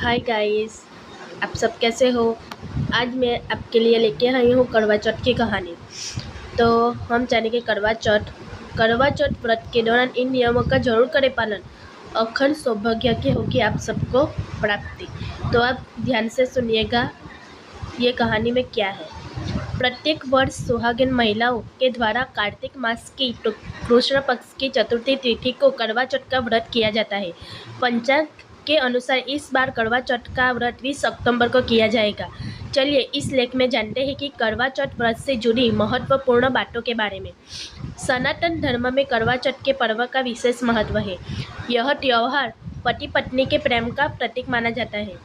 Hi guys. आप सब कैसे हो। आज मैं आपके लिए लेके आई हूँ करवा चौथ की कहानी। तो हम जानेंगे करवा चौथ व्रत के दौरान इन नियमों का जरूर करें पालन। अखंड सौभाग्य की होगी आप सबको प्राप्ति। तो आप ध्यान से सुनिएगा ये कहानी में क्या है। प्रत्येक वर्ष सुहागिन महिलाओं के द्वारा कार्तिक मास की कृष्ण पक्ष की चतुर्थी तिथि को करवा चौथ का व्रत किया जाता है। पंचांग के अनुसार इस बार करवा चौथ का व्रत 20 अक्टूबर को किया जाएगा। चलिए इस लेख में जानते हैं कि करवा चौथ व्रत से जुड़ी महत्वपूर्ण बातों के बारे में। सनातन धर्म में करवा चौथ के पर्व का विशेष महत्व है। यह त्योहार पति पत्नी के प्रेम का प्रतीक माना जाता है।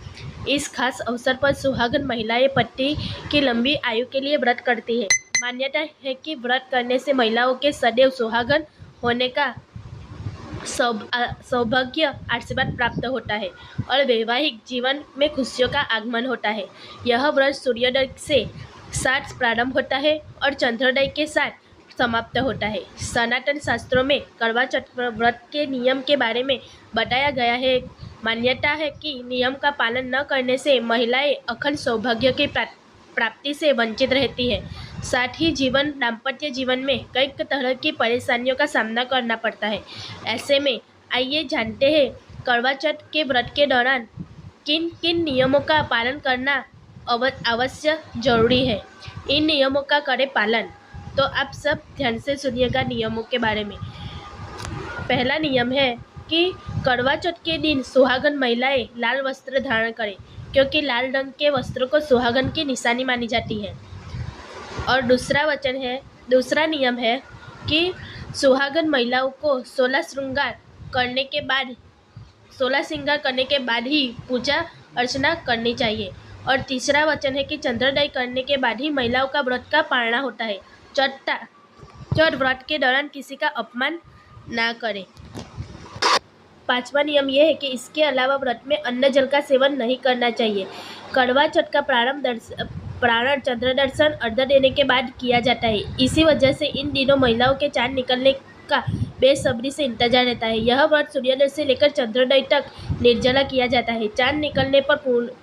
इस खास अवसर पर सुहागन महिलाएं पति की लंबी आयु के लिए व्रत करती है। मान्यता है कि व्रत करने से महिलाओं के सदैव सुहागन होने का सौभाग्य आशीर्वाद प्राप्त होता है और वैवाहिक जीवन में खुशियों का आगमन होता है। यह व्रत सूर्योदय से साथ प्रारंभ होता है और चंद्रोदय के साथ समाप्त होता है। सनातन शास्त्रों में करवा चौथ व्रत के नियम के बारे में बताया गया है। मान्यता है कि नियम का पालन न करने से महिलाएं अखंड सौभाग्य की प्राप्ति से वंचित रहती है। साथ ही दाम्पत्य जीवन में कई तरह की परेशानियों का सामना करना पड़ता है। ऐसे में आइए जानते हैं करवा चौथ के व्रत के दौरान किन किन नियमों का पालन करना अवश्य जरूरी है। इन नियमों का करें पालन। तो आप सब ध्यान से सुनिएगा नियमों के बारे में। पहला नियम है कि करवा चौथ के दिन सुहागन महिलाएं लाल वस्त्र धारण करें, क्योंकि लाल रंग के वस्त्रों को सुहागन की निशानी मानी जाती है। और दूसरा नियम है कि सुहागन महिलाओं को 16 श्रृंगार करने के बाद ही पूजा अर्चना करनी चाहिए। और तीसरा वचन है कि चंद्रोदय करने के बाद ही महिलाओं का व्रत का पालना होता है। चौथ व्रत के दौरान किसी का अपमान ना करें। पांचवा नियम यह है कि इसके अलावा व्रत में अन्न जल का सेवन नहीं करना चाहिए। करवा चौथ का प्रारंभ चंद्र दर्शन अर्घ्य देने के बाद किया जाता है। इसी वजह से इन दिनों महिलाओं के चांद निकलने का बेसब्री से इंतजार रहता है। यह व्रत सूर्योदय से लेकर चंद्रोदय तक निर्जला किया जाता है। चांद निकलने पर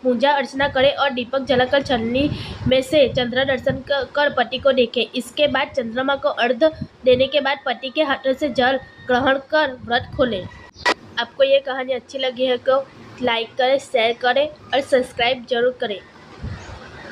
पूजा अर्चना करें और दीपक जलाकर छलनी में से चंद्र दर्शन कर पति को देखें। इसके बाद चंद्रमा को अर्घ्य देने के बाद पति के हाथों से जल ग्रहण कर व्रत खोलें। आपको ये कहानी अच्छी लगी है तो लाइक करें, शेयर करें और सब्सक्राइब जरूर करें।